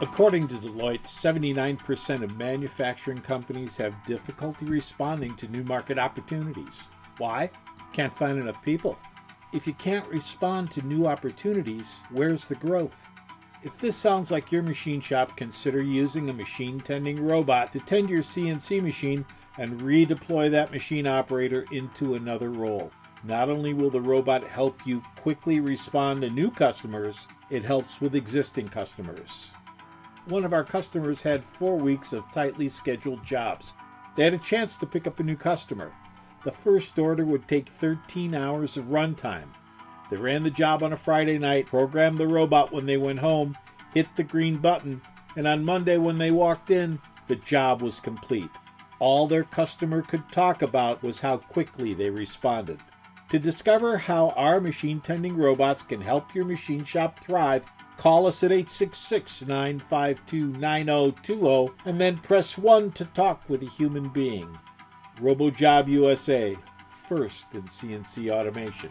According to Deloitte, 79% of manufacturing companies have difficulty responding to new market opportunities. Why? Can't find enough people. If you can't respond to new opportunities, where's the growth? If this sounds like your machine shop, consider using a machine-tending robot to tend your CNC machine and redeploy that machine operator into another role. Not only will the robot help you quickly respond to new customers, it helps with existing customers. One of our customers had 4 weeks of tightly scheduled jobs. They had a chance to pick up a new customer. The first order would take 13 hours of runtime. They ran the job on a Friday night, programmed the robot when they went home, hit the green button, and on Monday when they walked in, the job was complete. All their customer could talk about was how quickly they responded. To discover how our machine-tending robots can help your machine shop thrive, call us at 866-952-9020 and then press 1 to talk with a human being. RoboJob-USA, first in CNC automation.